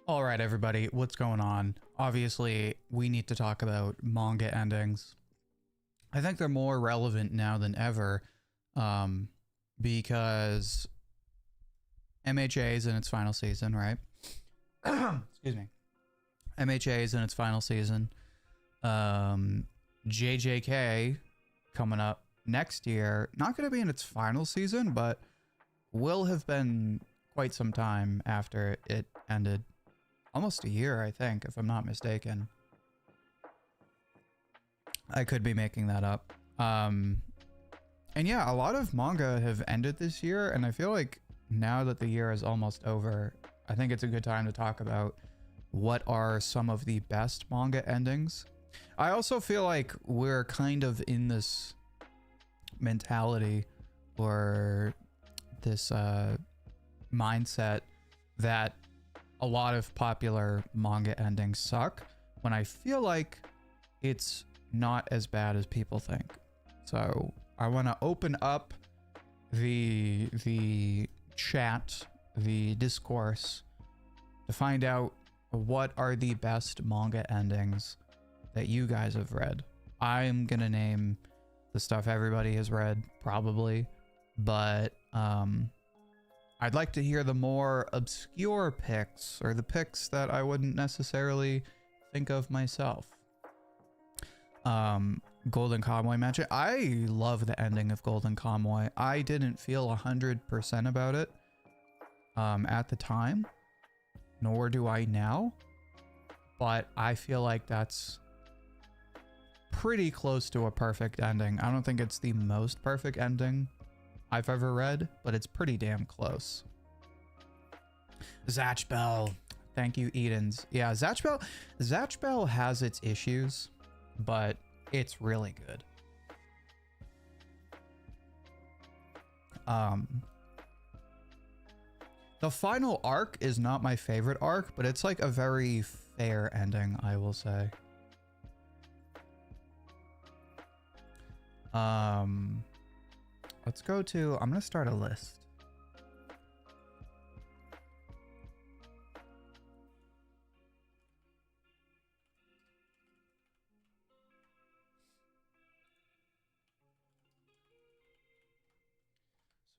All right, everybody, what's going on? Obviously, we need to talk about manga endings. I think they're more relevant now than ever because MHA is in its final season, right? Excuse me. MHA is in its final season. JJK coming up next year, not going to be in its final season, but will have been quite some time after it ended. Almost a year, I think, if I'm not mistaken. I could be making that up. And yeah, a lot of manga have ended this year, and I feel like now that the year is almost over, I think it's a good time to talk about what are some of the best manga endings. I also feel like we're kind of in this mentality or this mindset that a lot of popular manga endings suck, when I feel like it's not as bad as people think. So I want to open up the chat, the discourse, to find out what are the best manga endings that you guys have read. I'm gonna name the stuff everybody has read, probably, but I'd like to hear the more obscure picks, or the picks that I wouldn't necessarily think of myself. Golden Kamuy Magic. I love the ending of Golden Kamuy. I didn't feel 100% about it at the time, nor do I now, but I feel like that's pretty close to a perfect ending. I don't think it's the most perfect ending I've ever read, but it's pretty damn close. Zatch Bell. Thank you, Edens. Yeah, Zatch Bell has its issues, but it's really good. The final arc is not my favorite arc, but it's like a very fair ending, I will say. Let's go to, I'm going to start a list.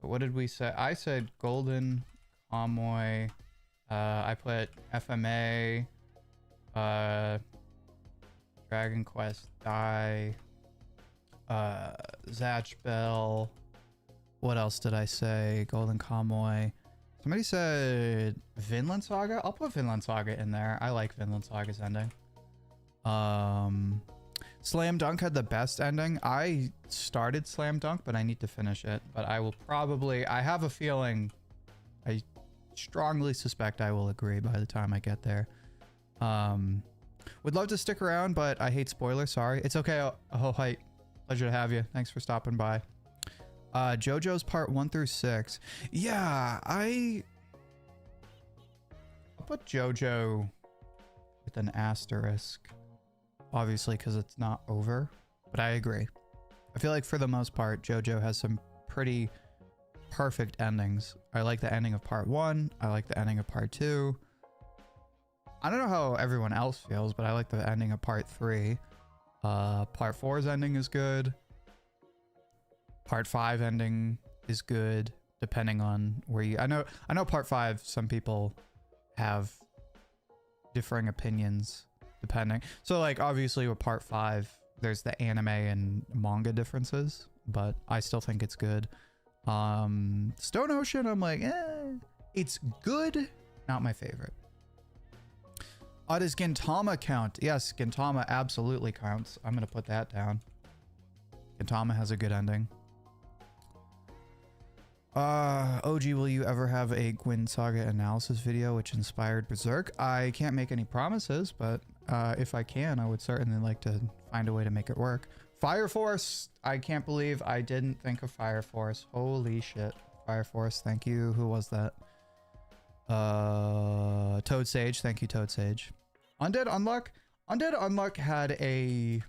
So what did we say? I said Golden Kamuy. I put FMA, Dragon Quest Die, Zatch Bell. What else did I say? Golden Kamuy. Somebody said Vinland Saga. I'll put Vinland Saga in there. I like Vinland Saga's ending. Slam Dunk had the best ending. I started Slam Dunk, but I need to finish it. But I will probably, I have a feeling, I strongly suspect I will agree by the time I get there. Would love to stick around, but I hate spoilers. Sorry. It's okay. Oh, hi. Pleasure to have you. Thanks for stopping by. JoJo's part 1 through 6. Yeah, I'll put JoJo with an asterisk, obviously, because it's not over, but I agree. I feel like for the most part, JoJo has some pretty perfect endings. I like the ending of part 1. I like the ending of part 2. I don't know how everyone else feels, but I like the ending of part 3. Part 4's ending is good. Part 5 ending is good, depending on where you... I know part 5, some people have differing opinions, depending. So, like, obviously with part 5, there's the anime and manga differences, but I still think it's good. Stone Ocean, I'm like, it's good, not my favorite. Does Gintama count? Yes, Gintama absolutely counts. I'm gonna put that down. Gintama has a good ending. OG, will you ever have a Gwyn Saga analysis video which inspired Berserk? I can't make any promises, but if I can, I would certainly like to find a way to make it work. Fire Force! I can't believe I didn't think of Fire Force. Holy shit. Fire Force, thank you. Who was that? Toad Sage, thank you, Toad Sage. Undead Unluck? Undead Unluck had a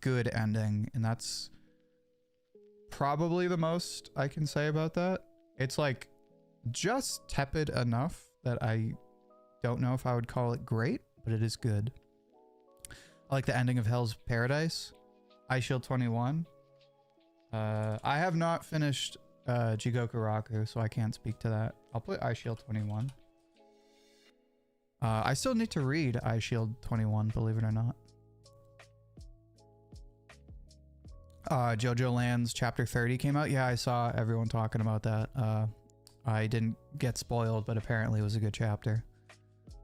good ending, and that's probably the most I can say about that. It's like just tepid enough that I don't know if I would call it great, but it is good. I like the ending of Hell's Paradise. Ice Shield 21. I have not finished Jigoku Raku, so I can't speak to that. I'll put Ice Shield 21. I still need to read Ice Shield 21, believe it or not. JoJo Lands Chapter 30 came out. Yeah, I saw everyone talking about that. I didn't get spoiled, but apparently it was a good chapter.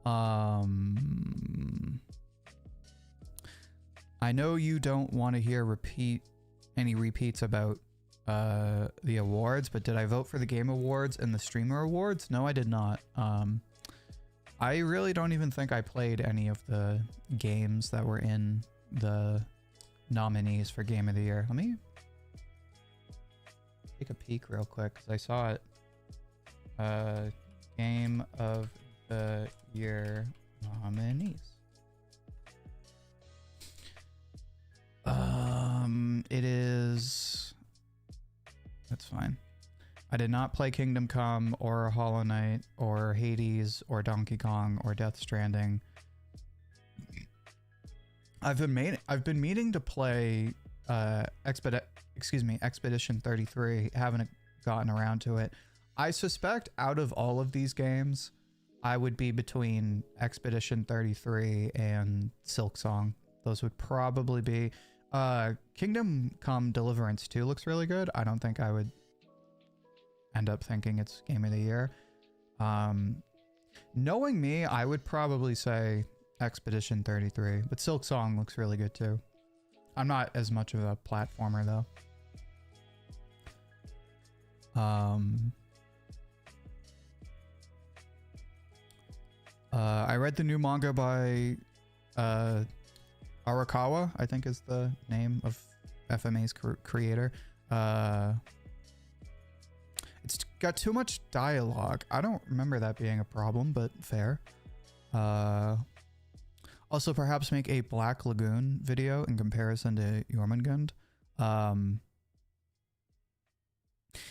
I know you don't want to hear any repeats about the awards, but did I vote for the Game Awards and the Streamer Awards? No, I did not. I really don't even think I played any of the games that were in the nominees for Game of the Year. Let me take a peek real quick because I saw it. Game of the Year nominees. It is... That's fine. I did not play Kingdom Come or Hollow Knight or Hades or Donkey Kong or Death Stranding. I've been meaning to play Expedition 33. Haven't gotten around to it. I suspect out of all of these games, I would be between Expedition 33 and Silksong. Those would probably be... Kingdom Come Deliverance 2 looks really good. I don't think I would end up thinking it's Game of the Year. Knowing me, I would probably say Expedition 33, but Silksong looks really good too. I'm not as much of a platformer though. I read the new manga by Arakawa, I think is the name of FMA's creator. It's got too much dialogue. I don't remember that being a problem, but fair. Also, perhaps make a Black Lagoon video in comparison to Jormungand.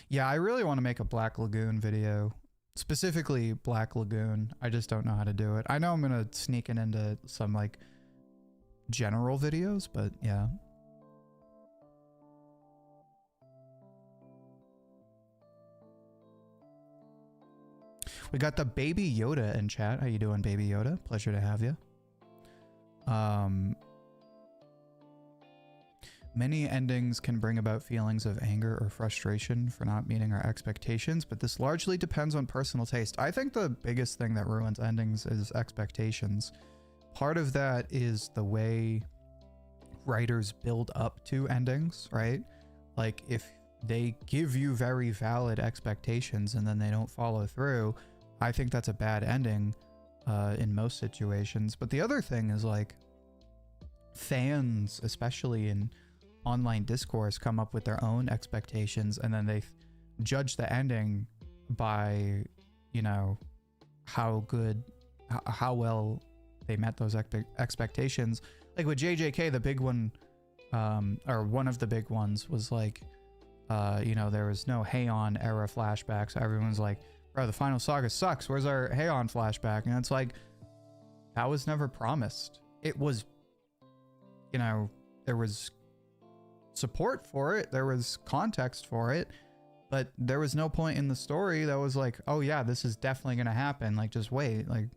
Yeah, I really want to make a Black Lagoon video. Specifically Black Lagoon. I just don't know how to do it. I know I'm going to sneak it into some like general videos, but yeah. We got the Baby Yoda in chat. How you doing, Baby Yoda? Pleasure to have you. Many endings can bring about feelings of anger or frustration for not meeting our expectations, but this largely depends on personal taste. I think the biggest thing that ruins endings is expectations. Part of that is the way writers build up to endings, right? Like if they give you very valid expectations and then they don't follow through, I think that's a bad ending in most situations. But the other thing is like fans, especially in online discourse, come up with their own expectations and then they judge the ending by, you know, how well they met those expectations. Like with JJK, the big one, or one of the big ones was like, you know, there was no Heian era flashback. So everyone's like, bro, the final saga sucks. Where's our Heian flashback? And it's like, that was never promised. It was, you know, there was support for it. There was context for it. But there was no point in the story that was like, oh yeah, this is definitely going to happen. Like, just wait. Like,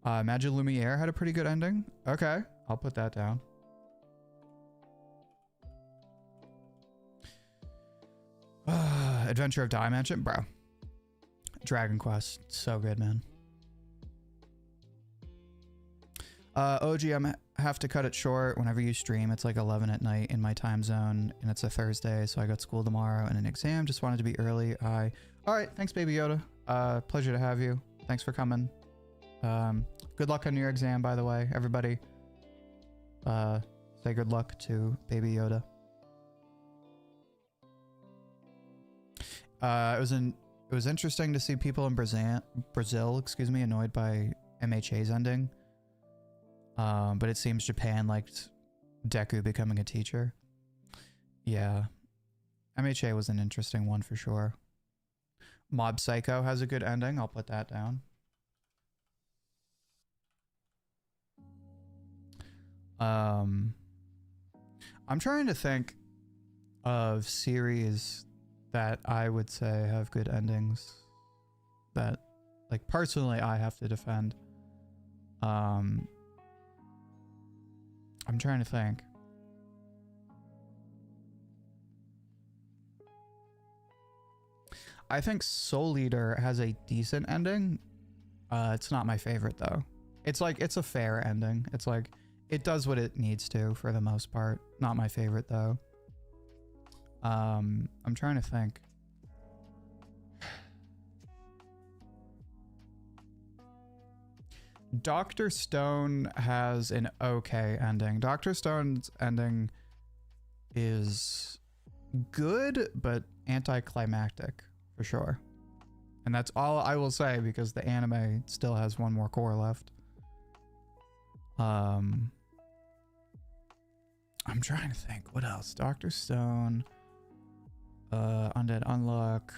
Magia Lumiere had a pretty good ending. Okay, I'll put that down. Adventure of Dimension, bro. Dragon Quest, so good, man. OG, have to cut it short. Whenever you stream, it's like 11 at night in my time zone, and it's a Thursday, so I got school tomorrow and an exam. Just wanted to be early. All right, thanks, Baby Yoda. Pleasure to have you. Thanks for coming. Good luck on your exam, by the way, everybody. Say good luck to Baby Yoda. It was interesting to see people in Brazil, excuse me, annoyed by MHA's ending. But it seems Japan liked Deku becoming a teacher. Yeah. MHA was an interesting one for sure. Mob Psycho has a good ending. I'll put that down. I'm trying to think of series that I would say have good endings that, like, personally I have to defend. I'm trying to think. I think Soul Eater has a decent ending. It's not my favorite though. It's like, it's a fair ending. It's like, it does what it needs to for the most part. Not my favorite though. I'm trying to think. Dr. Stone has an okay ending. Dr. Stone's ending is good, but anticlimactic for sure. And that's all I will say because the anime still has one more core left. I'm trying to think. What else? Dr. Stone. Undead Unluck.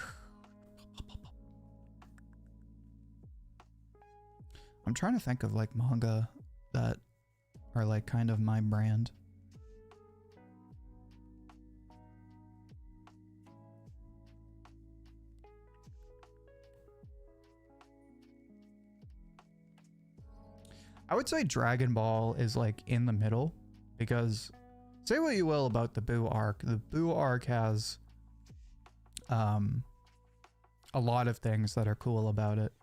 I'm trying to think of like manga that are like kind of my brand. I would say Dragon Ball is like in the middle because say what you will about the Boo arc. The Boo arc has a lot of things that are cool about it.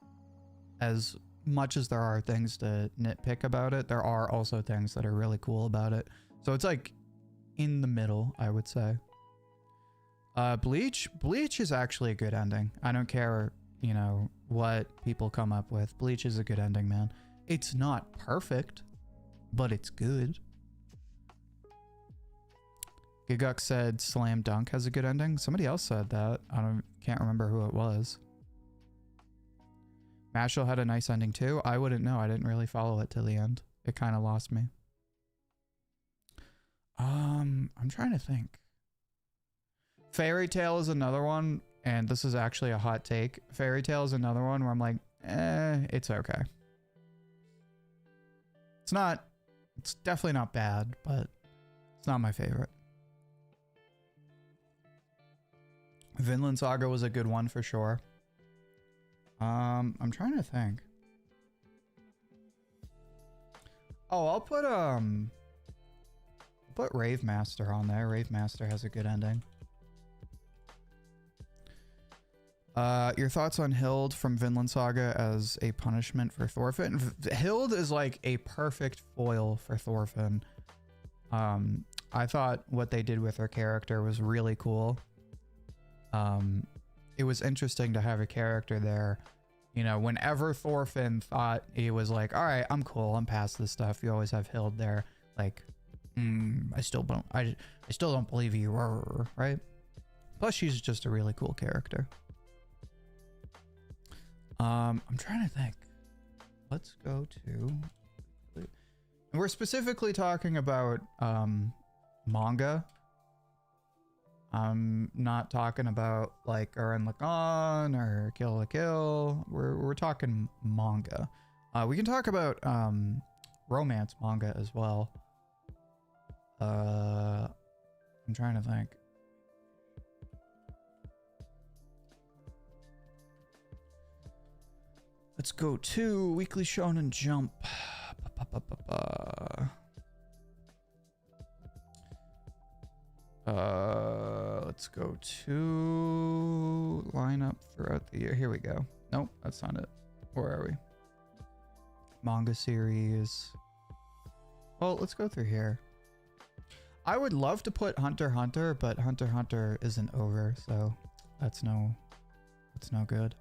As much as there are things to nitpick about it, there are also things that are really cool about it. So it's like in the middle, I would say. Bleach is actually a good ending. I don't care, you know, what people come up with. Bleach is a good ending, man. It's not perfect, but it's good. Giguk said Slam Dunk has a good ending. Somebody else said that. Can't remember who it was. Mashal had a nice ending too. I wouldn't know. I didn't really follow it till the end. It kind of lost me. I'm trying to think. Fairy Tail is another one, and this is actually a hot take. Fairy Tail is another one where I'm like, it's okay. It's definitely not bad, but it's not my favorite. Vinland Saga was a good one for sure. I'm trying to think. Oh, I'll put Rave Master on there. Rave Master has a good ending. Your thoughts on Hild from Vinland Saga as a punishment for Thorfinn? Hild is like a perfect foil for Thorfinn. I thought what they did with her character was really cool. It was interesting to have a character there. You know, whenever Thorfinn thought he was like, all right, I'm cool, I'm past this stuff, you always have Hild there. Like, I still don't believe you, right? Plus, she's just a really cool character. I'm trying to think. Let's go to... And we're specifically talking about manga. I'm not talking about like Gurren Lagann or Kill la Kill. We're talking manga. We can talk about romance manga as well. I'm trying to think. Let's go to Weekly Shonen Jump. Let's go to lineup throughout the year. Here we go. Nope, that's not it. Where are we? Manga series. Well, let's go through here. I would love to put Hunter x Hunter, but Hunter x Hunter isn't over, so that's no good.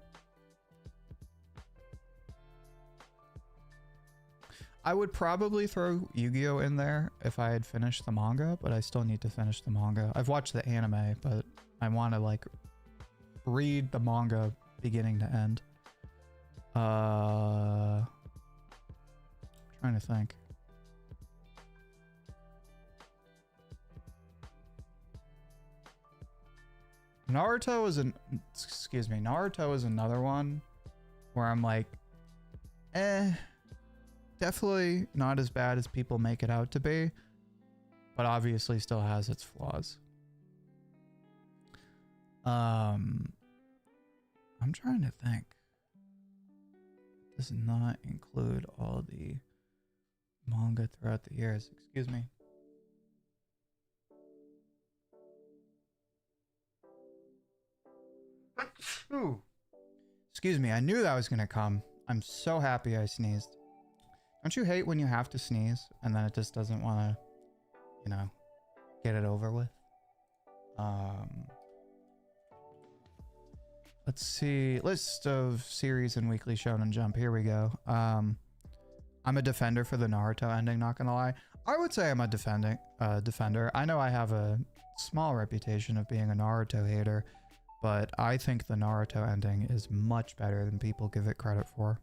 I would probably throw Yu-Gi-Oh in there if I had finished the manga, but I still need to finish the manga. I've watched the anime, but I want to like read the manga beginning to end. Trying to think. Naruto is Naruto is another one where I'm like, definitely not as bad as people make it out to be, but obviously still has its flaws. I'm trying to think. Does not include all the manga throughout the years. Excuse me. Ooh. Excuse me. I knew that was gonna come. I'm so happy I sneezed. Don't you hate when you have to sneeze and then it just doesn't want to, you know, get it over with? Let's see. List of series and weekly Shonen Jump. Here we go. I'm a defender for the Naruto ending, not gonna lie. I would say I'm a defender. I know I have a small reputation of being a Naruto hater, but I think the Naruto ending is much better than people give it credit for.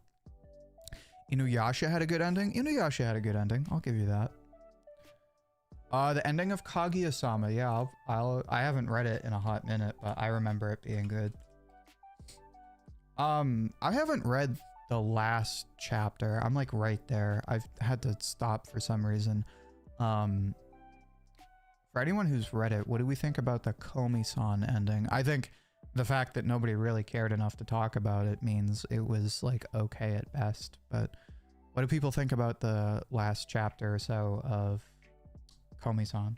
Inuyasha had a good ending. Inuyasha had a good ending. I'll give you that. The ending of Kaguya-sama. Yeah, I haven't read it in a hot minute, but I remember it being good. I haven't read the last chapter. I'm like right there. I've had to stop for some reason. For anyone who's read it, what do we think about the Komi-san ending? I think the fact that nobody really cared enough to talk about it means it was like okay at best. But what do people think about the last chapter or so of Komi-san?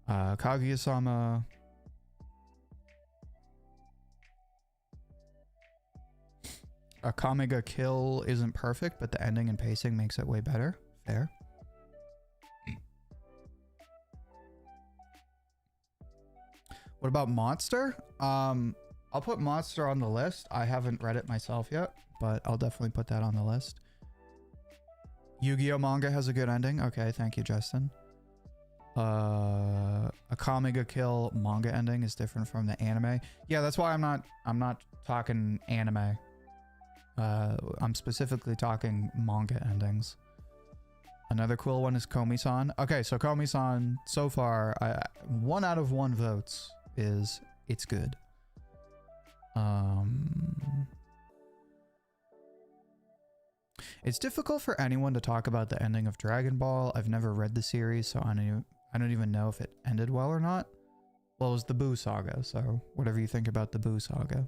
Kaguya-sama. A Kamiga kill isn't perfect, but the ending and pacing makes it way better. Fair. What about Monster? I'll put Monster on the list. I haven't read it myself yet, but I'll definitely put that on the list. Yu-Gi-Oh! Manga has a good ending. Okay, thank you, Justin. A Kamiga kill manga ending is different from the anime. Yeah, that's why I'm not talking anime. I'm specifically talking manga endings. Another cool one is Komi-san. Okay, so Komi-san, so far, 1 out of 1 votes is it's good. It's difficult for anyone to talk about the ending of Dragon Ball. I've never read the series, so I don't even know if it ended well or not. Well, it was the Buu Saga, so whatever you think about the Buu Saga.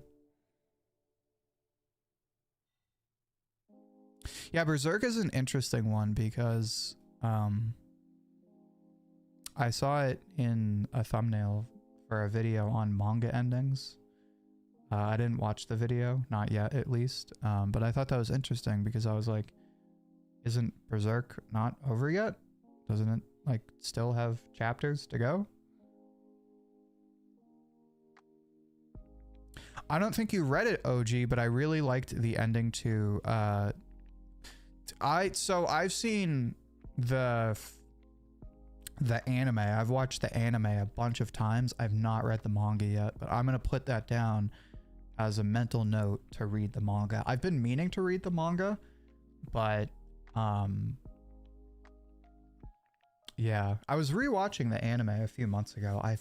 Yeah, Berserk is an interesting one because I saw it in a thumbnail for a video on manga endings. I didn't watch the video, not yet at least, but I thought that was interesting because I was like, isn't Berserk not over yet? Doesn't it like still have chapters to go? I don't think you read it, OG, but I really liked the ending to I've seen the anime. I've watched the anime a bunch of times. I've not read the manga yet, but I'm going to put that down as a mental note to read the manga. I've been meaning to read the manga, but yeah, I was rewatching the anime a few months ago. I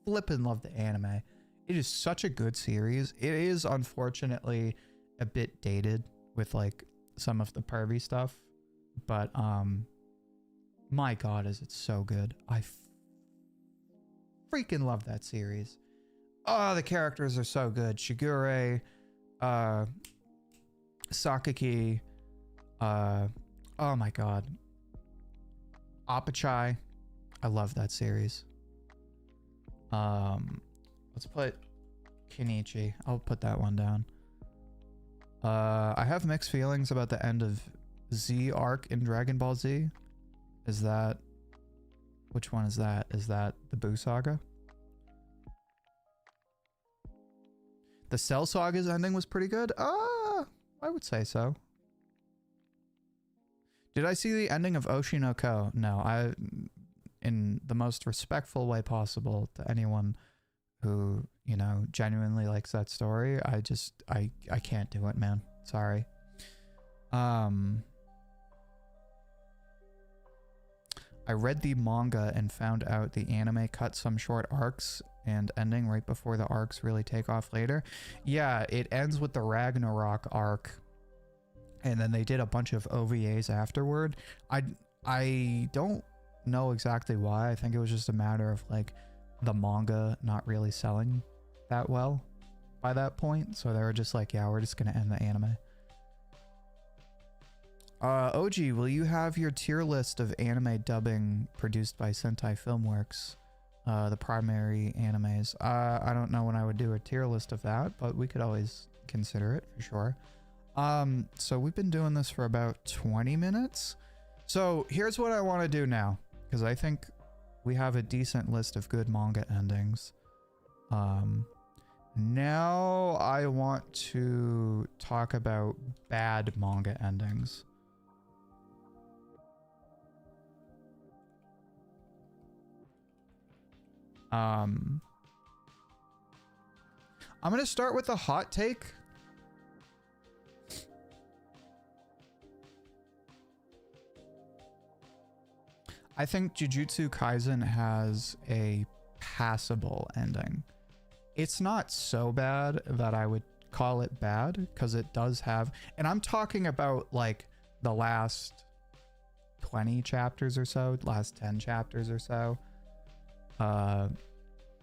flippin' love the anime. It is such a good series. It is unfortunately a bit dated with like some of the pervy stuff, but my god, is it so good. I freaking love that series. Oh, the characters are so good. Shigure, Sakaki, oh my god, Apachai. I love that series. Let's put Kenichi. I'll put that one down. I have mixed feelings about the end of Z arc in Dragon Ball Z. Is that... Which one is that? Is that the Buu Saga? The Cell Saga's ending was pretty good. I would say so. Did I see the ending of Oshi no Ko? No, in the most respectful way possible to anyone who, you know, genuinely likes that story. I can't do it, man. Sorry. I read the manga and found out the anime cut some short arcs and ending right before the arcs really take off later. Yeah, it ends with the Ragnarok arc, and then they did a bunch of OVAs afterward. I don't know exactly why. I think it was just a matter of like the manga not really selling that well by that point, so they were just like, yeah, we're just gonna end the anime. OG, will you have your tier list of anime dubbing produced by Sentai Filmworks, the primary animes? I don't know when I would do a tier list of that, but we could always consider it for sure. So we've been doing this for about 20 minutes. So here's what I want to do now, because I think we have a decent list of good manga endings. Now I want to talk about bad manga endings. I'm going to start with a hot take. I think Jujutsu Kaisen has a passable ending. It's not so bad that I would call it bad, because it does have, and I'm talking about like the last 20 chapters or so, last 10 chapters or so.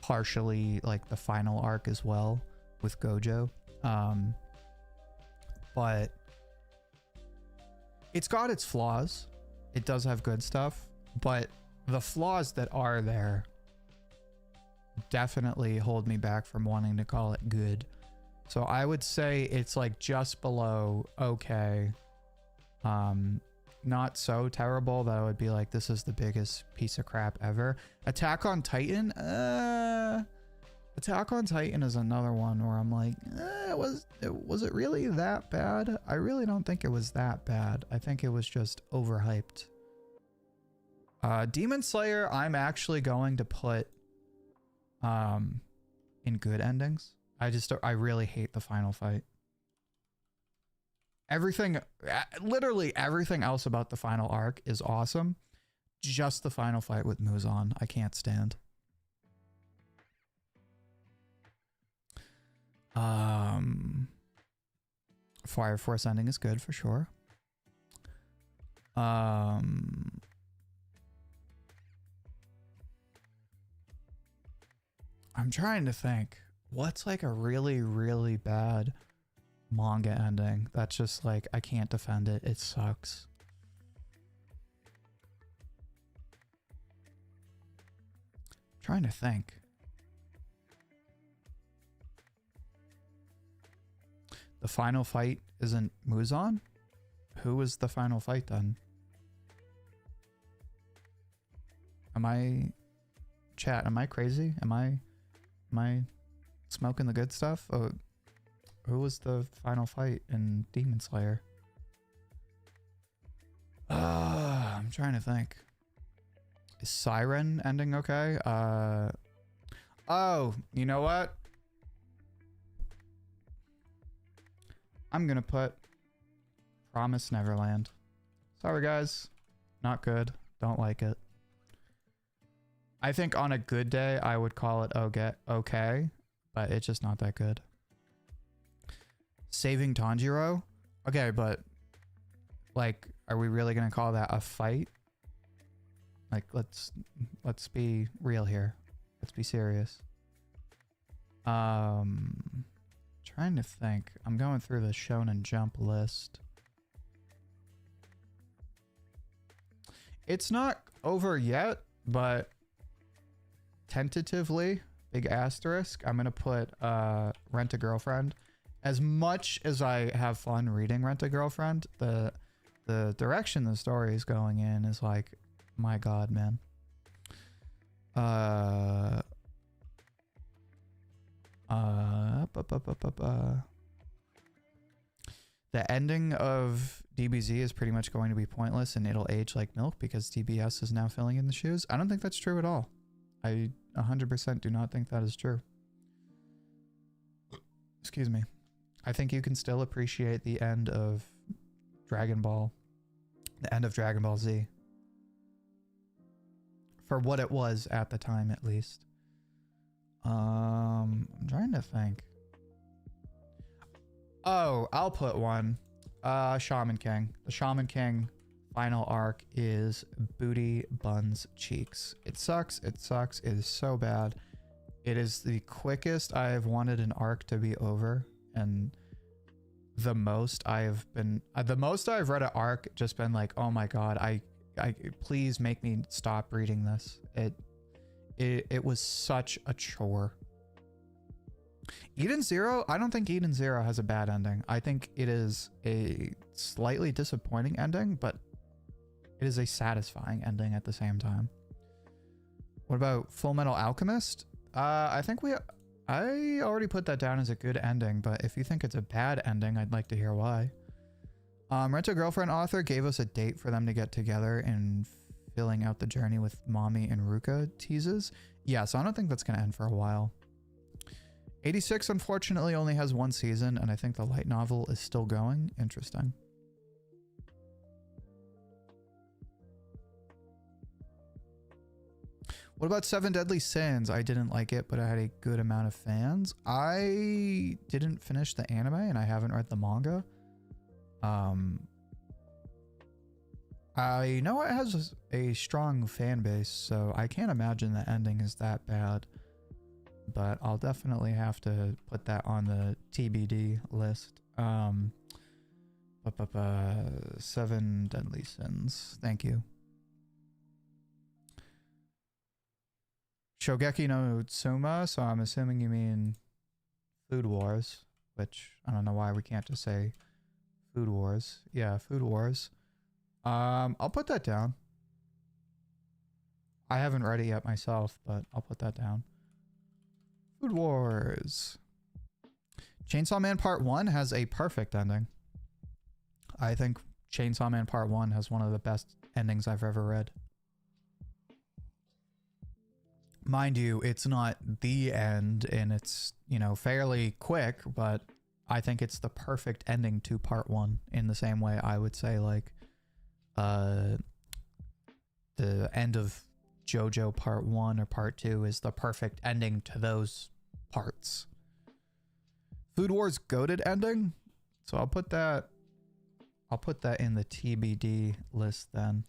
Partially like the final arc as well with Gojo. But it's got its flaws. It does have good stuff, but the flaws that are there definitely hold me back from wanting to call it good. So I would say it's like just below okay. Not so terrible that I would be like, this is the biggest piece of crap ever. Attack on Titan? Attack on Titan is another one where I'm like, was it really that bad? I really don't think it was that bad. I think it was just overhyped. Demon Slayer, I'm actually going to put in good endings. I really hate the final fight. Everything, literally everything else about the final arc is awesome. Just the final fight with Muzan, I can't stand. Fire Force ending is good for sure. I'm trying to think. What's like a really, really bad manga ending that's just like, I can't defend it. It sucks. I'm trying to think. The final fight isn't Muzan? Who was the final fight then? Chat, am I crazy? Am I smoking the good stuff? Oh, who was the final fight in Demon Slayer? I'm trying to think. Is Siren ending okay? Oh, you know what? I'm gonna put Promise Neverland. Sorry guys, not good. Don't like it. I think on a good day I would call it okay, but it's just not that good. Saving Tanjiro? Okay, but like, are we really gonna call that a fight? Like, let's be real here. Let's be serious. Trying to think. I'm going through the Shonen Jump list. It's not over yet, but tentatively, big asterisk, I'm gonna put Rent a Girlfriend. As much as I have fun reading Rent a Girlfriend, the direction the story is going in is like, my god, man. The ending of DBZ is pretty much going to be pointless and it'll age like milk because TBS is now filling in the shoes. I don't think that's true at all. I 100% do not think that is true. Excuse me. I think you can still appreciate the end of Dragon Ball. The end of Dragon Ball Z. for what it was at the time, at least. I'm trying to think. Oh, I'll put one. Shaman King. The Shaman King final arc is booty buns cheeks. It sucks. It sucks. It is so bad. It is the quickest I have wanted an arc to be over, and the most I've read an arc just been like, oh my god, I please make me stop reading this. It was such a chore. Eden Zero, I don't think Eden Zero has a bad ending. I think it is a slightly disappointing ending, but it is a satisfying ending at the same time. What about Full Metal Alchemist? I think I already put that down as a good ending, but if you think it's a bad ending, I'd like to hear why. Rent-A-Girlfriend author gave us a date for them to get together and filling out the journey with Mommy and Ruka teases. Yeah, so I don't think that's going to end for a while. 86 unfortunately only has one season, and I think the light novel is still going. Interesting. What about Seven Deadly Sins? I didn't like it, but I had a good amount of fans. I didn't finish the anime, and I haven't read the manga. I know it has a strong fan base, so I can't imagine the ending is that bad. But I'll definitely have to put that on the TBD list. Seven Deadly Sins. Thank you. Shogeki no Tsuma, so I'm assuming you mean Food Wars, which I don't know why we can't just say Food Wars. Yeah, Food Wars. I'll put that down. I haven't read it yet myself, but I'll put that down. Food Wars. Chainsaw Man Part 1 has a perfect ending. I think Chainsaw Man Part 1 has one of the best endings I've ever read. Mind you, it's not the end, and it's, you know, fairly quick, but I think it's the perfect ending to Part 1 in the same way I would say, like, the end of JoJo Part 1 or Part 2 is the perfect ending to those parts. Food Wars goated ending, so I'll put that in the TBD list then.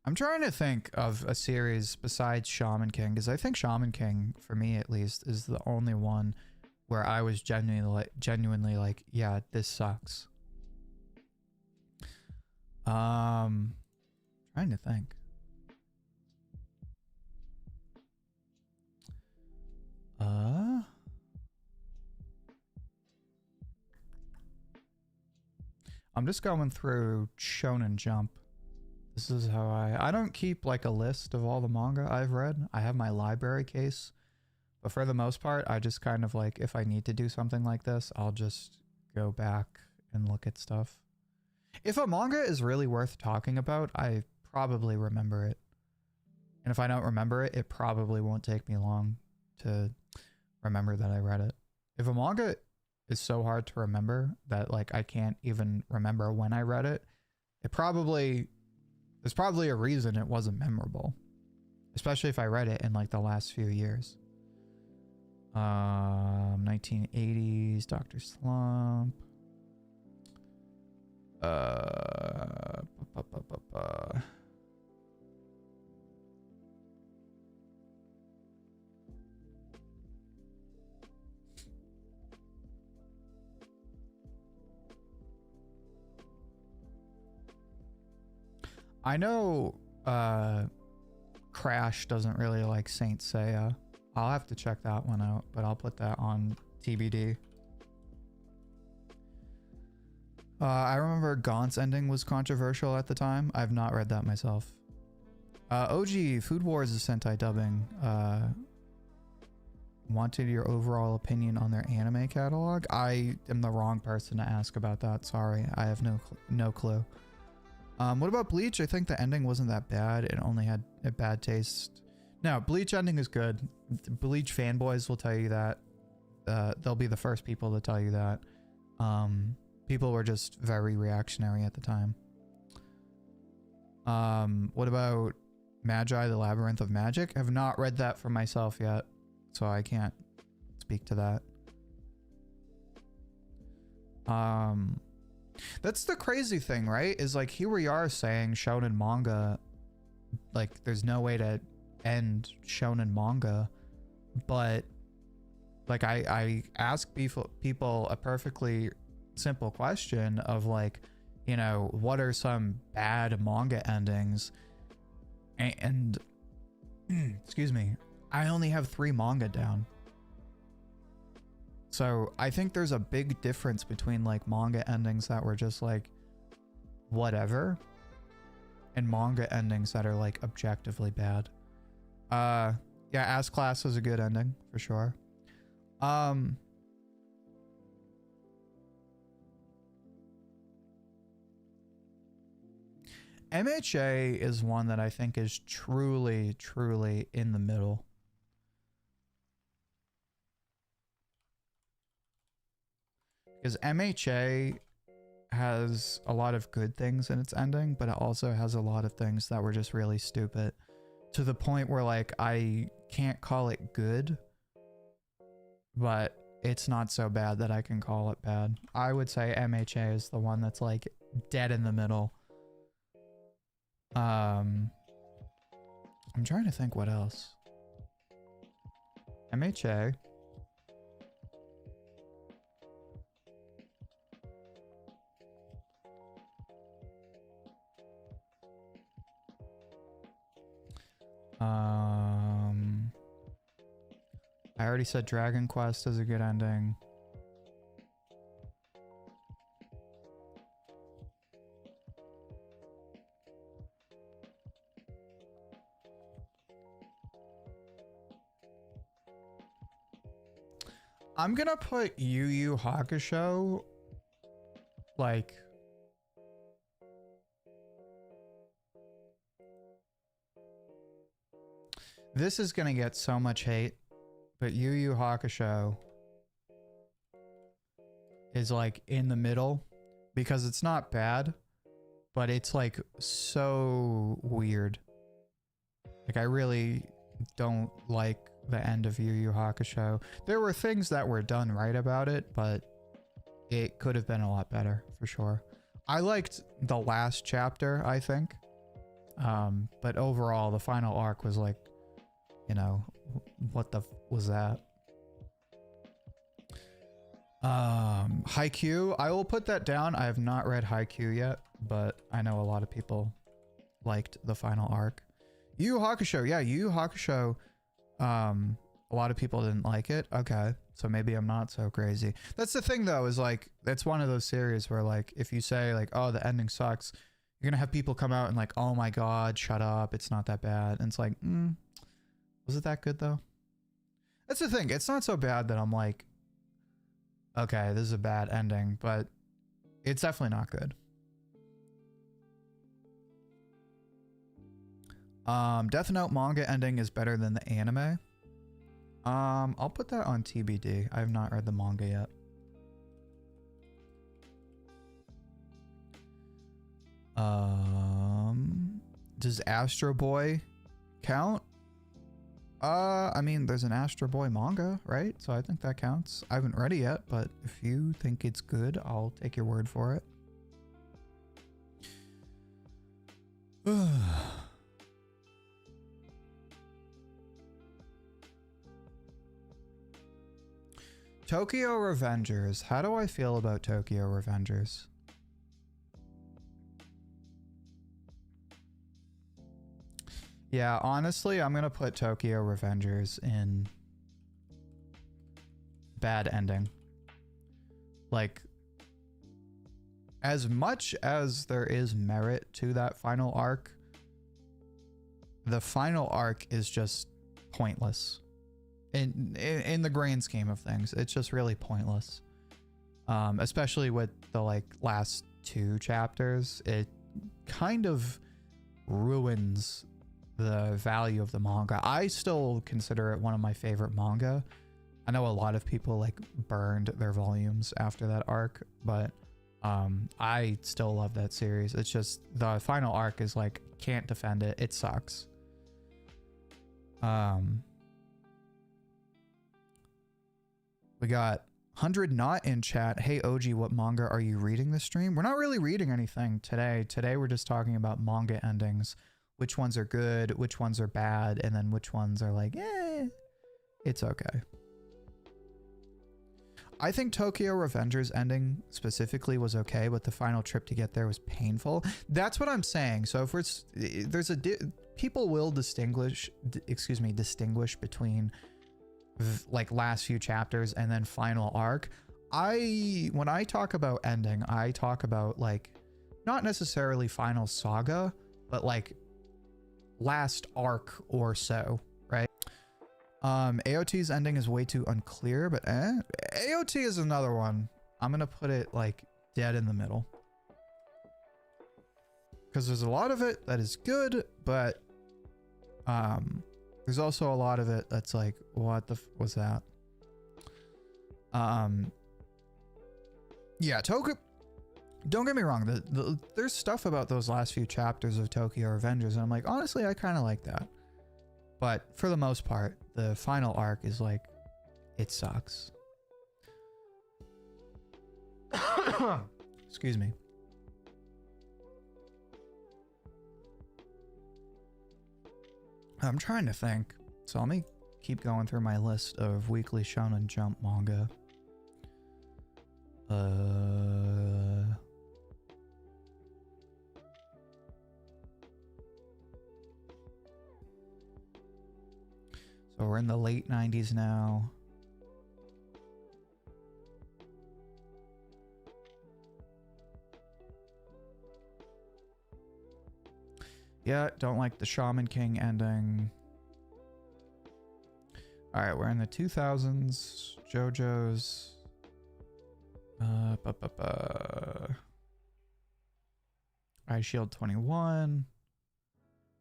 I'm trying to think of a series besides Shaman King, because I think Shaman King, for me at least, is the only one where I was genuinely like, yeah, this sucks. Trying to think. I'm just going through Shonen Jump. This is how I don't keep like a list of all the manga I've read. I have my library case, but for the most part, I just kind of like, if I need to do something like this, I'll just go back and look at stuff. If a manga is really worth talking about, I probably remember it. And if I don't remember it, it probably won't take me long to remember that I read it. If a manga is so hard to remember that like I can't even remember when I read it, there's probably a reason it wasn't memorable. Especially if I read it in like the last few years. 1980s, Dr. Slump. I know Crash doesn't really like Saint Seiya. I'll have to check that one out, but I'll put that on TBD. I remember Gaunt's ending was controversial at the time. I've not read that myself. OG, Food Wars is Sentai dubbing. Wanted your overall opinion on their anime catalog. I am the wrong person to ask about that. Sorry, I have no clue. What about Bleach? I think the ending wasn't that bad. It only had a bad taste. No, Bleach ending is good. Bleach fanboys will tell you that. They'll be the first people to tell you that. People were just very reactionary at the time. What about Magi, the Labyrinth of Magic? I have not read that for myself yet, so I can't speak to that. That's the crazy thing, right? Is like, here we are saying shonen manga, like there's no way to end shonen manga, but like I ask people a perfectly simple question of like, you know, what are some bad manga endings? And excuse me, I only have 3 manga down. So I think there's a big difference between like manga endings that were just like whatever and manga endings that are like objectively bad. Yeah, Ass Class is a good ending for sure. MHA is one that I think is truly in the middle. Because MHA has a lot of good things in its ending, but it also has a lot of things that were just really stupid. To the point where like I can't call it good, but it's not so bad that I can call it bad. I would say MHA is the one that's like dead in the middle. I'm trying to think what else. MHA. I already said Dragon Quest is a good ending. I'm gonna put Yu Yu Hakusho like this is gonna get so much hate, but Yu Yu Hakusho is like in the middle because it's not bad, but it's like so weird. Like I really don't like the end of Yu Yu Hakusho. There were things that were done right about it, but it could have been a lot better for sure. I liked the last chapter, I think. But overall, the final arc was like, you know, what the f was that? Haikyuu, I will put that down. I have not read Haikyuu yet, but I know a lot of people liked the final arc. Yu Yu Hakusho, yeah, Yu Yu Hakusho, a lot of people didn't like it. Okay, so maybe I'm not so crazy. That's the thing though, is like, it's one of those series where like, if you say like, oh, the ending sucks, you're gonna have people come out and like, oh my god, shut up, it's not that bad. And it's like, was it that good though? That's the thing, it's not so bad that I'm like, okay, this is a bad ending, but it's definitely not good. Death Note manga ending is better than the anime. I'll put that on TBD. I have not read the manga yet. Does Astro Boy count? I mean, there's an Astro Boy manga, right? So I think that counts. I haven't read it yet, but if you think it's good, I'll take your word for it. Tokyo Revengers. How do I feel about Tokyo Revengers? Yeah, honestly, I'm gonna put Tokyo Revengers in bad ending. Like, as much as there is merit to that final arc, the final arc is just pointless. In the grand scheme of things, it's just really pointless. Especially with the like last 2 chapters, it kind of ruins the value of the manga. I still consider it one of my favorite manga. I know a lot of people like burned their volumes after that arc, but I still love that series. It's just the final arc is like Can't defend it. It sucks. We got 100 not in chat. Hey OG, what manga are you reading this stream? We're not really reading anything today. Today we're just talking about manga endings. Which ones are good, which ones are bad, and then which ones are like, eh, it's okay. I think Tokyo Revenger's ending specifically was okay, but the final trip to get there was painful. That's what I'm saying. So if there's people will distinguish between like last few chapters and then final arc. When I talk about ending, I talk about like not necessarily final saga, but like last arc or so, right? AOT's ending is way too unclear, but AOT is another one. I'm gonna put it like dead in the middle because there's a lot of it that is good, but there's also a lot of it that's like, what the was that? Yeah, Tokyo. Don't get me wrong. There's stuff about those last few chapters of Tokyo Revengers, and I'm like, honestly, I kind of like that. But for the most part, the final arc is like, it sucks. Excuse me. I'm trying to think. So let me keep going through my list of weekly Shonen Jump manga. So we're in the late 90s now. Yeah, don't like the Shaman King ending. All right, we're in the 2000s. JoJo's. Eye Shield 21.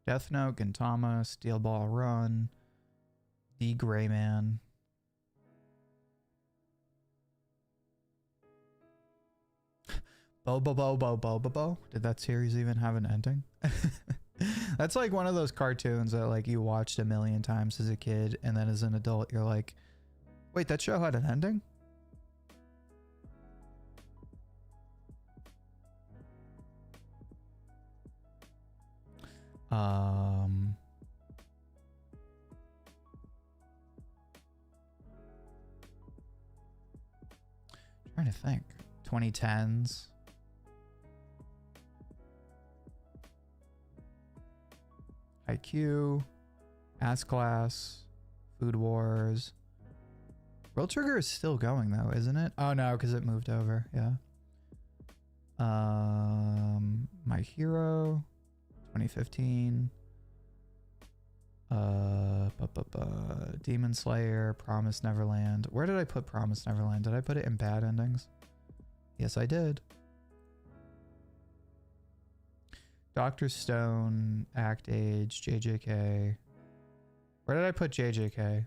Death Note, Gintama, Steel Ball Run. The Gray Man. Bo. Did that series even have an ending? That's like one of those cartoons that like you watched a million times as a kid, and then as an adult you're like, wait, that show had an ending? Trying to think. 2010s. IQ, Ass Class, Food Wars. World Trigger is still going though, isn't it? Oh no, because it moved over. Yeah. My Hero, 2015. Demon Slayer, Promised Neverland. Where did I put Promised Neverland? Did I put it in bad endings? Yes, I did. Dr. Stone, Act Age, JJK. Where did I put JJK?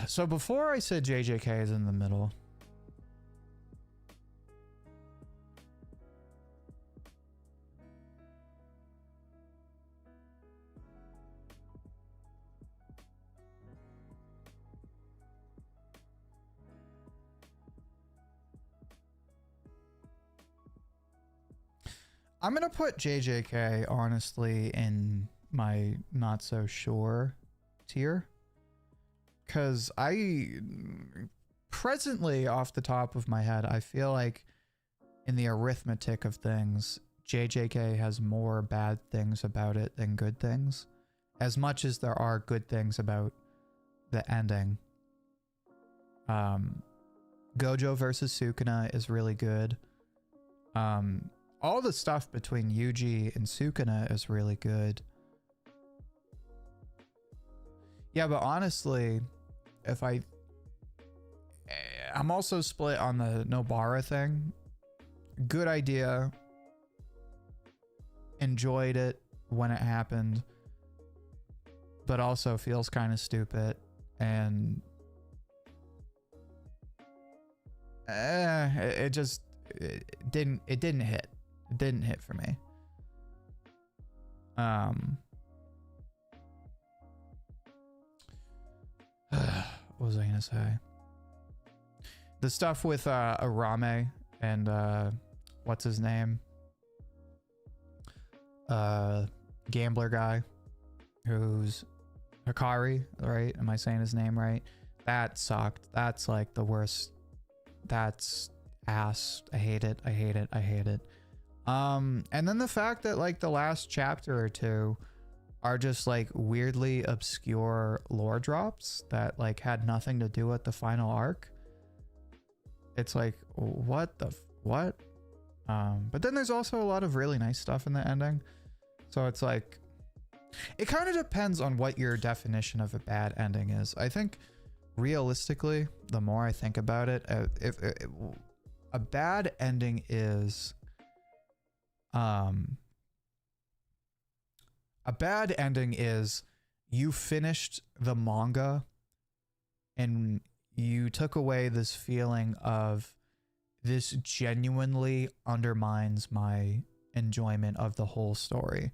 So before I said JJK is in the middle. I'm going to put JJK, honestly, in my not so sure tier. Because presently, off the top of my head, I feel like in the arithmetic of things, JJK has more bad things about it than good things. As much as there are good things about the ending. Gojo versus Sukuna is really good. All the stuff between Yuji and Sukuna is really good. Yeah, but honestly, if I'm also split on the Nobara thing. Good idea. enjoyed it when it happened, but also feels kind of stupid, and it didn't hit. It didn't hit for me. What was I gonna say? The stuff with Arame and what's his name? Gambler guy who's Hikari, right? Am I saying his name right? That sucked. That's like the worst. That's ass. I hate it. I hate it. I hate it. And then the fact that like the last chapter or two are just like weirdly obscure lore drops that like had nothing to do with the final arc. It's like, what the what? But then there's also a lot of really nice stuff in the ending. So it's like, it kind of depends on what your definition of a bad ending is. I think realistically, the more I think about it, if a bad ending is, a bad ending is you finished the manga and you took away this feeling of this genuinely undermines my enjoyment of the whole story.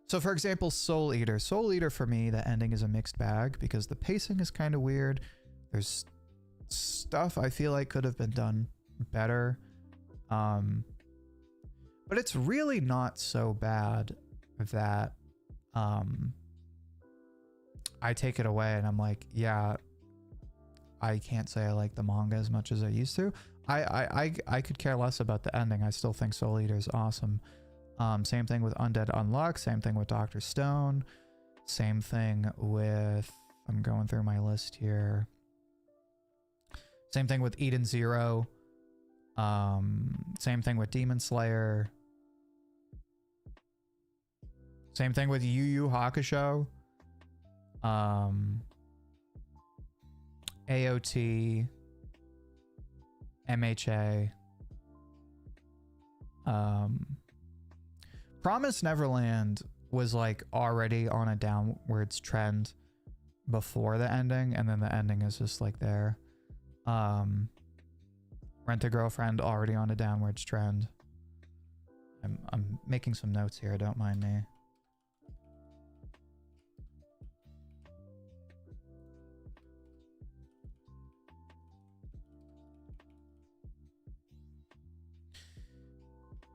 So for example, Soul Eater. Soul Eater for me, the ending is a mixed bag because the pacing is kind of weird. There's stuff I feel like could have been done better. But it's really not so bad that I take it away and I'm like, yeah, I can't say I like the manga as much as I used to. I could care less about the ending. I still think Soul Eater is awesome. Same thing with Undead Unluck. Same thing with Dr. Stone. Same thing with, I'm going through my list here. Same thing with Eden Zero. Same thing with Demon Slayer. Same thing with Yu Yu Hakusho. AOT. MHA. Promise Neverland was like already on a downwards trend before the ending, and then the ending is just like there. Rent a Girlfriend already on a downwards trend. I'm making some notes here, don't mind me.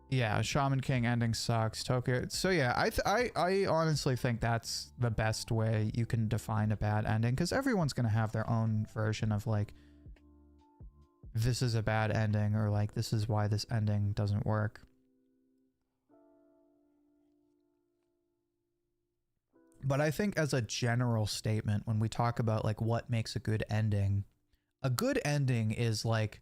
Yeah, Shaman King ending sucks. Tokyo. So yeah, I honestly think that's the best way you can define a bad ending, because everyone's gonna have their own version of like, this is a bad ending, or like, this is why this ending doesn't work. But I think as a general statement, when we talk about like what makes a good ending is like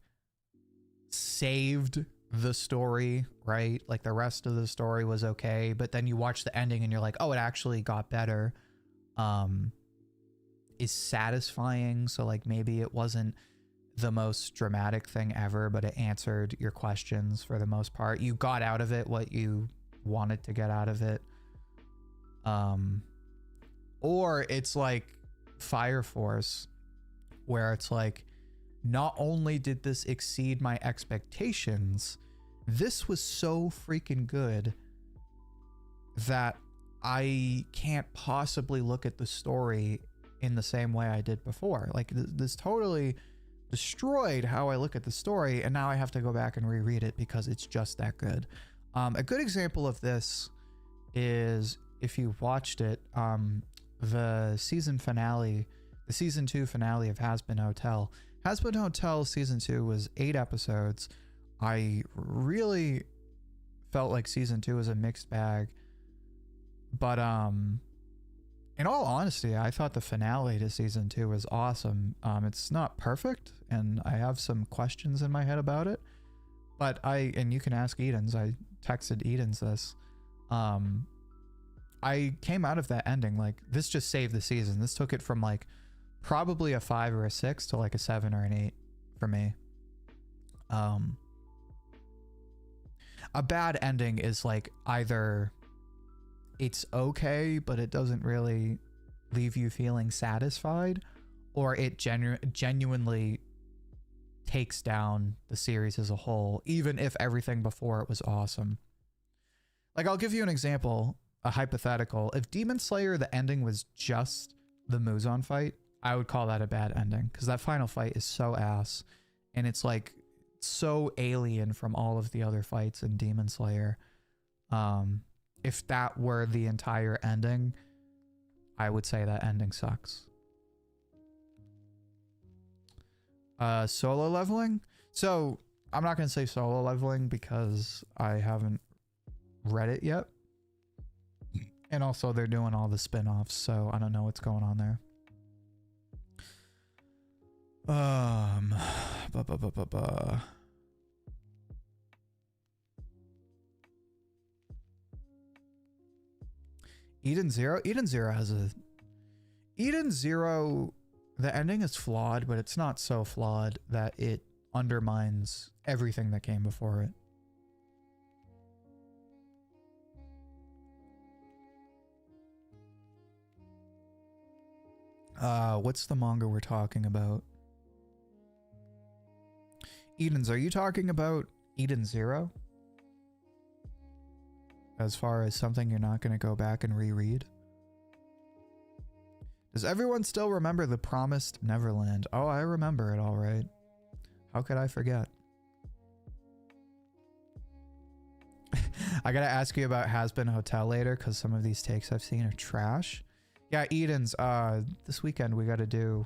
saved the story, right? Like the rest of the story was okay, but then you watch the ending and you're like, oh, it actually got better. Is satisfying. So like maybe it wasn't the most dramatic thing ever, but it answered your questions for the most part. You got out of it what you wanted to get out of it. Or it's like Fire Force, where it's like, not only did this exceed my expectations, this was so freaking good that I can't possibly look at the story in the same way I did before. Like this totally destroyed how I look at the story, and now I have to go back and reread it because it's just that good. A good example of this is, if you watched it, the season finale, the season 2 finale of Has Been Hotel. Has Been Hotel season 2 was 8 episodes. I really felt like season 2 was a mixed bag, but in all honesty, I thought the finale to season 2 was awesome. It's not perfect, and I have some questions in my head about it, but and you can ask Edens. I texted Edens this. I came out of that ending like, this just saved the season. This took it from like probably a 5 or a 6 to like a 7 or an 8 for me. A bad ending is like either it's okay, but it doesn't really leave you feeling satisfied, or it genuinely takes down the series as a whole, even if everything before it was awesome. Like, I'll give you an example, a hypothetical. If Demon Slayer, the ending was just the Muzan fight, I would call that a bad ending, because that final fight is so ass, and it's like so alien from all of the other fights in Demon Slayer. If that were the entire ending, I would say that ending sucks. Solo leveling. So I'm not going to say solo leveling because I haven't read it yet. And also they're doing all the spin-offs, so I don't know what's going on there. Eden Zero has a... Eden Zero, the ending is flawed, but it's not so flawed that it undermines everything that came before it. What's the manga we're talking about? Eden's, are you talking about Eden Zero? As far as something you're not going to go back and reread? Does everyone still remember The Promised Neverland? Oh, I remember it all right. How could I forget? I gotta ask you about Has Been Hotel later, because some of these takes I've seen are trash. Yeah, Eden's, this weekend we gotta do,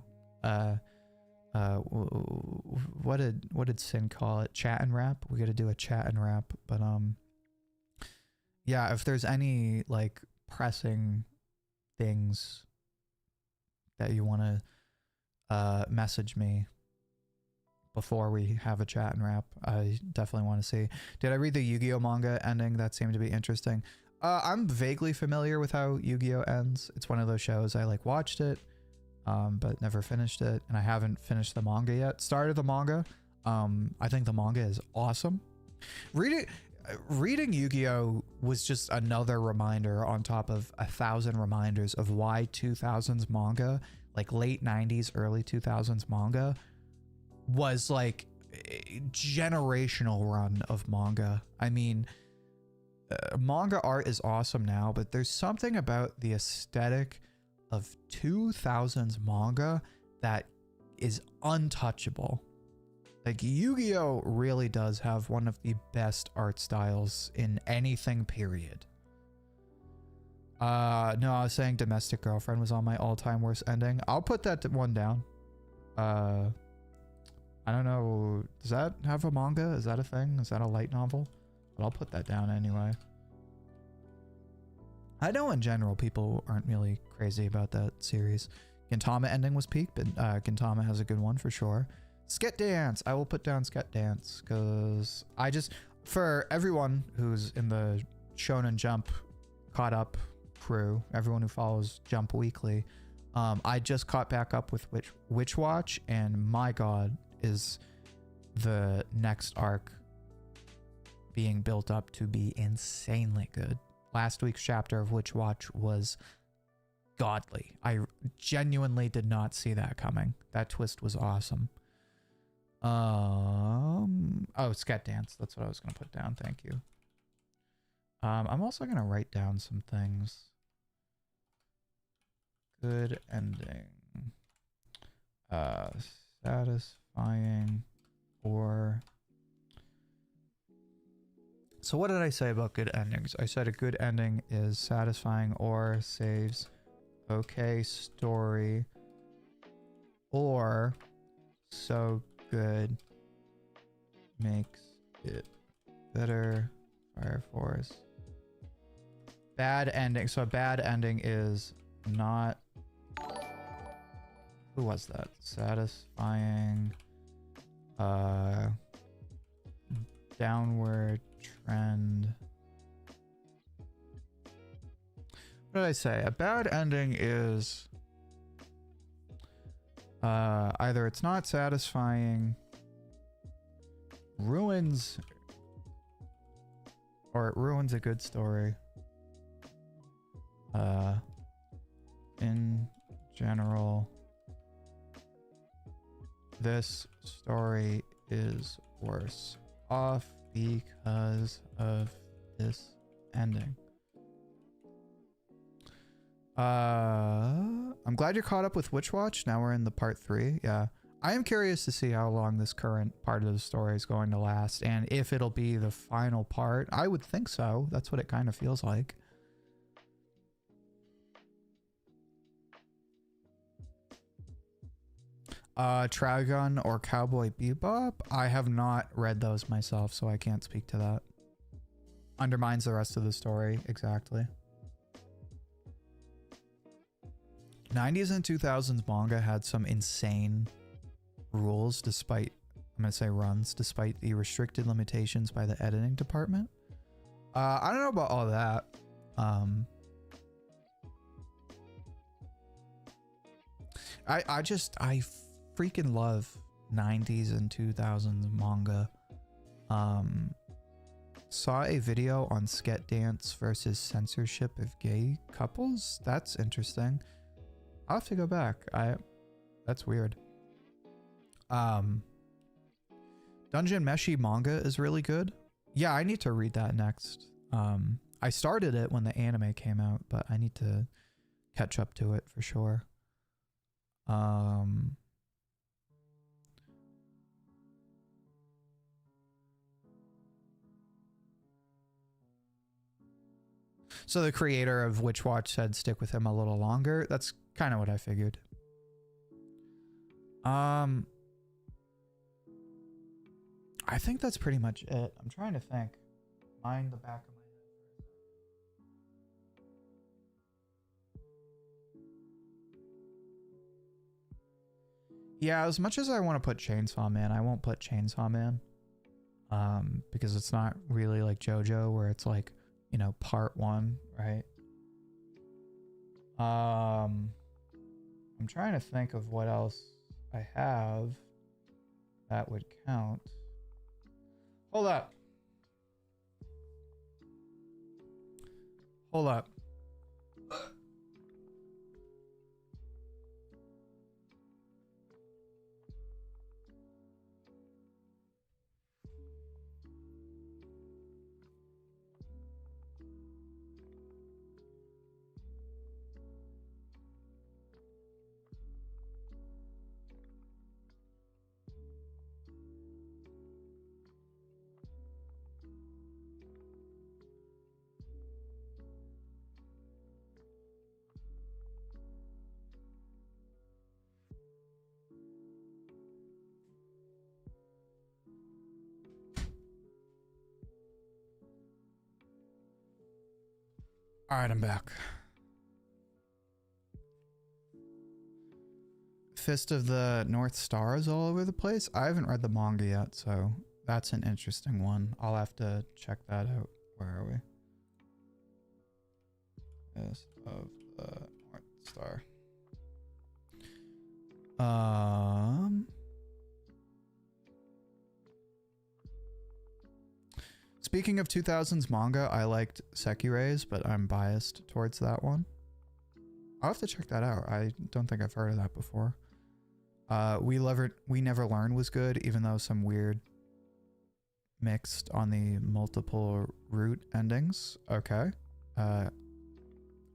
what did Sin call it? Chat and rap? We gotta do a chat and rap, but, yeah, if there's any, like, pressing things that you want to message me before we have a chat and wrap, I definitely want to see. Did I read the Yu-Gi-Oh manga ending? That seemed to be interesting. I'm vaguely familiar with how Yu-Gi-Oh ends. It's one of those shows I like watched it, but never finished it, and I haven't finished the manga yet. Started the manga. I think the manga is awesome. Reading Yu-Gi-Oh was just another reminder on top of 1,000 reminders of why 2000s manga, like late 90s, early 2000s manga, was like a generational run of manga. I mean, manga art is awesome now, but there's something about the aesthetic of 2000s manga that is untouchable. Like, Yu-Gi-Oh really does have one of the best art styles in anything, period. No, I was saying Domestic Girlfriend was on my all-time worst ending. I'll put that one down. I don't know. Does that have a manga? Is that a thing? Is that a light novel? But I'll put that down anyway. I know in general people aren't really crazy about that series. Gintama ending was peak, but Gintama has a good one for sure. Sket Dance. I will put down Sket Dance because I just, for everyone who's in the Shonen Jump caught up crew, everyone who follows Jump Weekly, I just caught back up with Witch Watch, and my god, is the next arc being built up to be insanely good. Last week's chapter of Witch Watch was godly. I genuinely did not see that coming. That twist was awesome. Oh, Sket Dance. That's what I was going to put down. Thank you. I'm also going to write down some things. Good ending. Satisfying or... So what did I say about good endings? I said a good ending is satisfying or saves okay story or so good makes it better. Fire Force. Bad ending. So a bad ending is not... Who was that? Satisfying. Downward trend. What did I say? A bad ending is either it's not satisfying, ruins, or it ruins a good story. In general, this story is worse off because of this ending. I'm glad you're caught up with Witch Watch. Now we're in the part 3. Yeah. I am curious to see how long this current part of the story is going to last and if it'll be the final part. I would think so. That's what it kind of feels like. Trigun or Cowboy Bebop? I have not read those myself, so I can't speak to that. Undermines the rest of the story, exactly. 90s and 2000s manga had some insane rules despite, I'm gonna say runs, despite the restricted limitations by the editing department. I don't know about all that. I freaking love 90s and 2000s manga. Saw a video on Sket Dance versus censorship of gay couples. That's interesting. I'll have to go back. That's weird. Dungeon Meshi manga is really good. Yeah, I need to read that next. I started it when the anime came out, but I need to catch up to it for sure. So the creator of Witch Watch said stick with him a little longer. That's kind of what I figured. I think that's pretty much it. I'm trying to think. Mind the back of my head. Yeah, as much as I want to put Chainsaw Man, I won't put Chainsaw Man. Because it's not really like JoJo where it's like, you know, part 1, right? I'm trying to think of what else I have that would count. Hold up. Hold up. All right, I'm back. Fist of the North Star is all over the place. I haven't read the manga yet, so that's an interesting one. I'll have to check that out. Where are we? Fist of the North Star. Speaking of 2000s manga, I liked Sekirei's, but I'm biased towards that one. I'll have to check that out. I don't think I've heard of that before. We Never Learn was good, even though some weird mixed on the multiple route endings. Okay.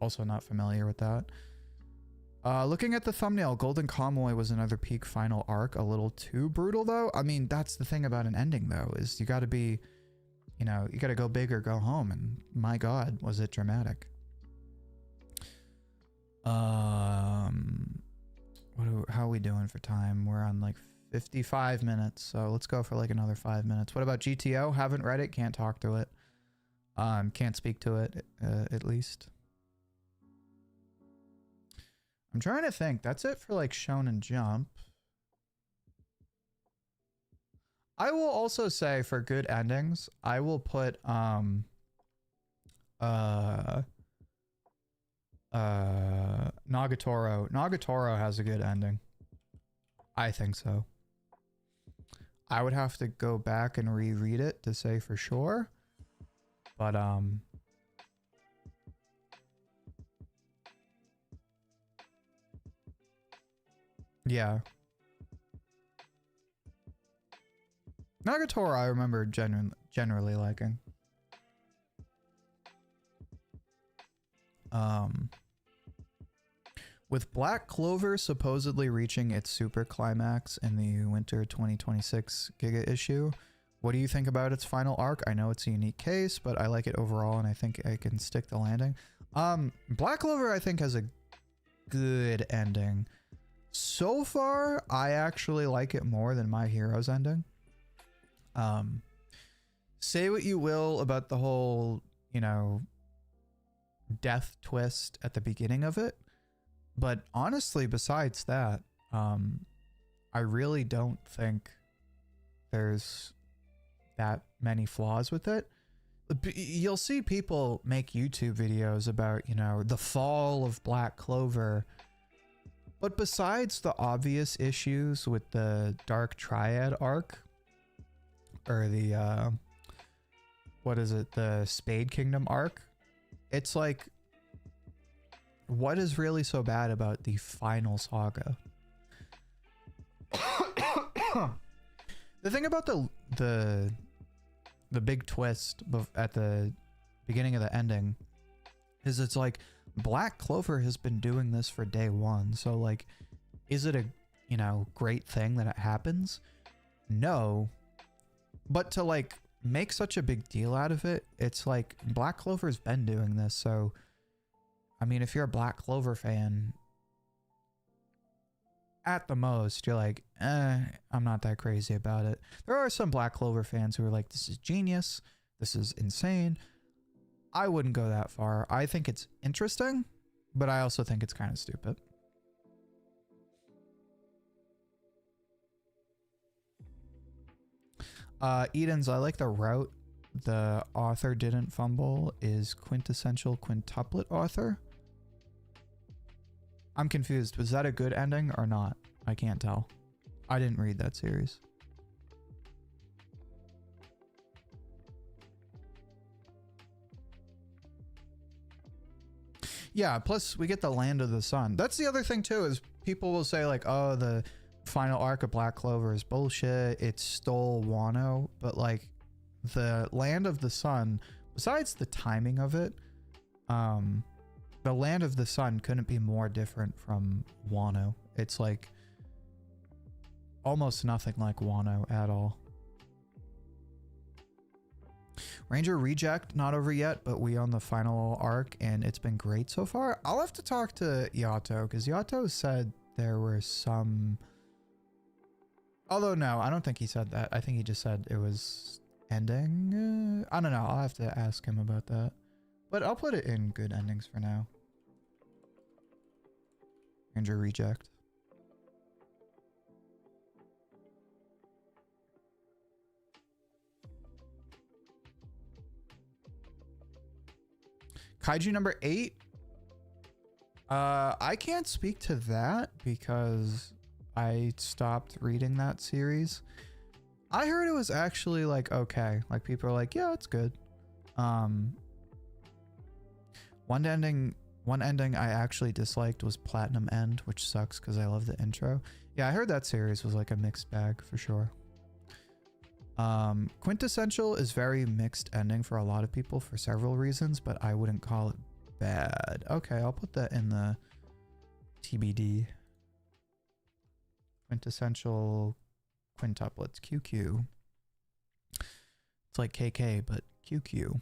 Also not familiar with that. Looking at the thumbnail, Golden Kamuy was another peak final arc. A little too brutal, though. I mean, that's the thing about an ending, though, is you got to be... You know, you got to go big or go home, and my God, was it dramatic. How are we doing for time? We're on like 55 minutes, so let's go for like another 5 minutes. What about GTO? Haven't read it, can't talk to it. Can't speak to it, at least. I'm trying to think. That's it for like Shonen Jump. I will also say for good endings, I will put Nagatoro. Nagatoro has a good ending. I think so. I would have to go back and reread it to say for sure. But Yeah. Nagatoro I remember generally liking. With Black Clover supposedly reaching its super climax in the winter 2026 Giga issue, what do you think about its final arc? I know it's a unique case, but I like it overall and I think I can stick the landing. Black Clover I think has a good ending. So far, I actually like it more than My Hero's ending. Say what you will about the whole, you know, death twist at the beginning of it, but honestly, besides that, I really don't think there's that many flaws with it. You'll see people make YouTube videos about, you know, the fall of Black Clover, but besides the obvious issues with the Dark Triad arc, or the, what is it, the Spade Kingdom arc, it's like, what is really so bad about the final saga? The thing about the big twist at the beginning of the ending is it's like Black Clover has been doing this for day one. So like, is it a, you know, great thing that it happens? No. But to like make such a big deal out of it, it's like Black Clover's been doing this. So, I mean, if you're a Black Clover fan, at the most, you're like, I'm not that crazy about it. There are some Black Clover fans who are like, this is genius. This is insane. I wouldn't go that far. I think it's interesting, but I also think it's kind of stupid. Eden's, I like the route the author didn't fumble is quintessential quintuplet author. I'm confused. Was that a good ending or not? I can't tell. I didn't read that series. Yeah, plus we get the Land of the Sun. That's the other thing too, is people will say like, oh, the final arc of Black Clover is bullshit. It stole Wano. But like the Land of the Sun, besides the timing of it, the Land of the Sun couldn't be more different from Wano. It's like almost nothing like Wano at all. Ranger Reject, not over yet, but we on the final arc and it's been great so far. I'll have to talk to Yato because Yato said there were some... Although no, I don't think he said that. I think he just said it was ending. I don't know. I'll have to ask him about that. But I'll put it in good endings for now. Ranger Reject. Kaiju number 8. I can't speak to that because I stopped reading that series. I heard it was actually like okay. Like people are like, yeah, it's good. One ending I actually disliked was Platinum End, which sucks because I love the intro. Yeah, I heard that series was like a mixed bag for sure. Quintessential is very mixed ending for a lot of people for several reasons, but I wouldn't call it bad. Okay, I'll put that in the TBD. Quintessential quintuplets, QQ. It's like KK, but QQ.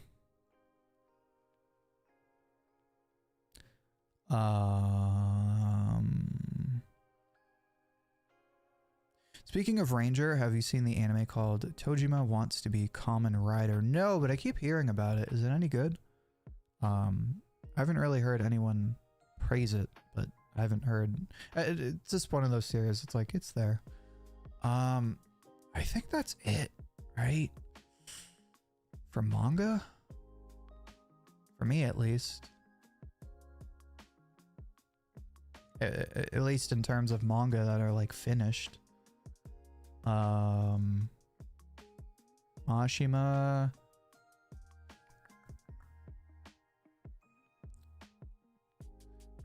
Speaking of Ranger, have you seen the anime called Tojima Wants to Be Kamen Rider? No, but I keep hearing about it. Is it any good? I haven't really heard anyone praise it, but I haven't heard... It's just one of those series. It's like, it's there. I think that's it, right? For manga? For me, at least. At least in terms of manga that are, like, finished. Mashima.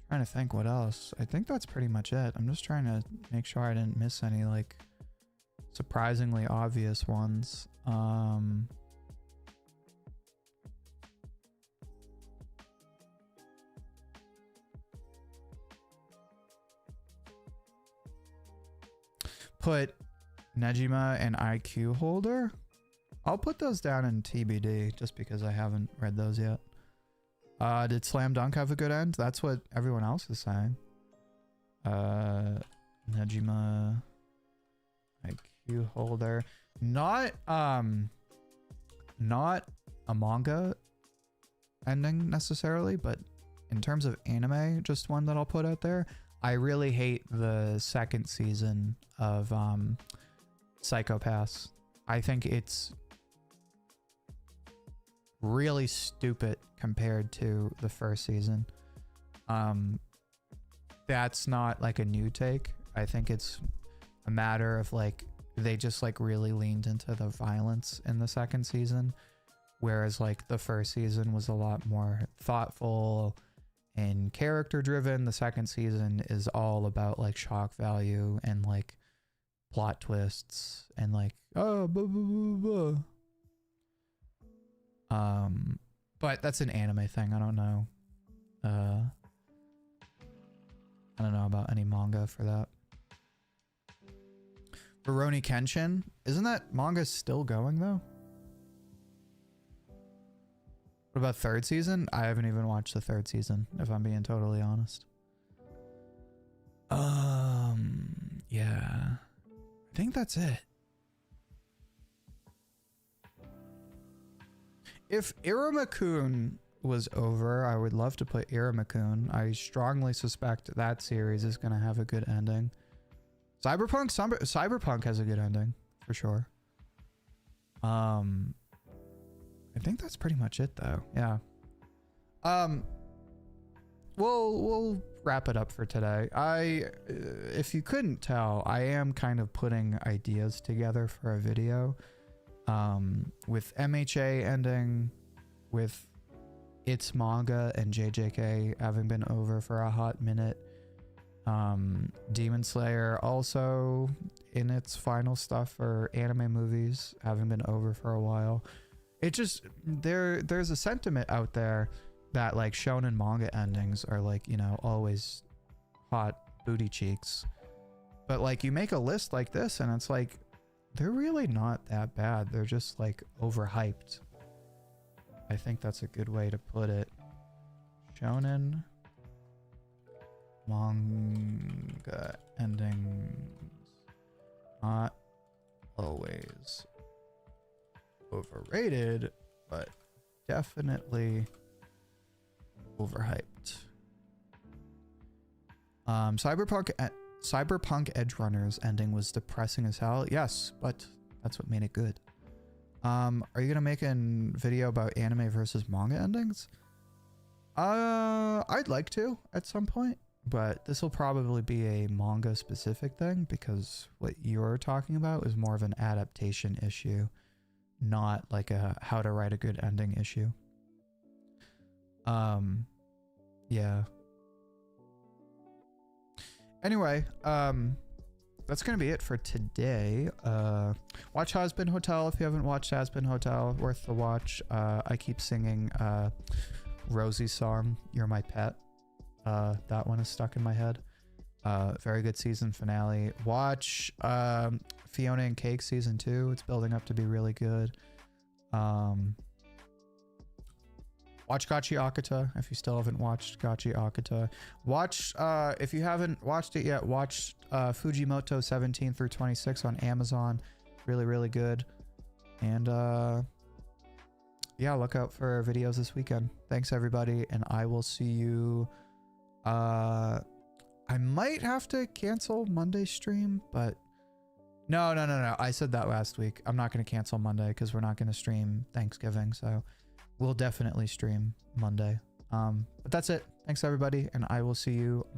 Trying Trying to think what else. I think that's pretty much it. I'm just trying to make sure I didn't miss any like surprisingly obvious ones. Put Nejima and IQ holder. I'll put those down in TBD just because I haven't read those yet. Did Slam Dunk have a good end? That's what everyone else is saying. Nejima, IQ holder. Not a manga ending necessarily, but in terms of anime, just one that I'll put out there. I really hate the second season of Psycho-Pass. I think it's really stupid compared to the first season. That's not like a new take. I think it's a matter of like they just like really leaned into the violence in the second season, whereas like the first season was a lot more thoughtful and character driven. The second season is all about like shock value and like plot twists and like but that's an anime thing. I don't know. I don't know about any manga for that. Rurouni Kenshin, isn't that manga still going though? What about third season? I haven't even watched the third season, if I'm being totally honest. Yeah. I think that's it. If Iruma-kun was over, I would love to put Iruma-kun. I strongly suspect that series is going to have a good ending. Cyberpunk has a good ending, for sure. I think that's pretty much it though. Yeah. We'll wrap it up for today. If you couldn't tell, I am kind of putting ideas together for a video. With MHA ending, with its manga and JJK having been over for a hot minute. Demon Slayer also in its final stuff for anime movies having been over for a while. It just there's a sentiment out there that like shonen manga endings are like, you know, always hot booty cheeks, but like you make a list like this and it's like they're really not that bad. They're just like overhyped. I think that's a good way to put it. Shonen manga endings not always overrated, but definitely overhyped. Cyberpunk Edge Runners ending was depressing as hell. Yes, but that's what made it good. Are you gonna make a video about anime versus manga endings? I'd like to at some point, but this will probably be a manga specific thing because what you're talking about is more of an adaptation issue, not like a how to write a good ending issue. Yeah. Anyway, that's gonna be it for today. Watch Has-Been Hotel if you haven't watched Has-Been Hotel. Worth the watch. I keep singing Rosie's song, You're My Pet. That one is stuck in my head. Very good season finale. Watch Fiona and Cake season 2. It's building up to be really good. Watch Gachi Akata if you still haven't watched Gachi Akata. Watch, if you haven't watched it yet, watch Fujimoto 17 through 26 on Amazon. Really, really good. And yeah, look out for videos this weekend. Thanks everybody, and I will see you. I might have to cancel Monday's stream, but no. I said that last week. I'm not going to cancel Monday because we're not going to stream Thanksgiving, so we'll definitely stream Monday. But that's it. Thanks everybody, and I will see you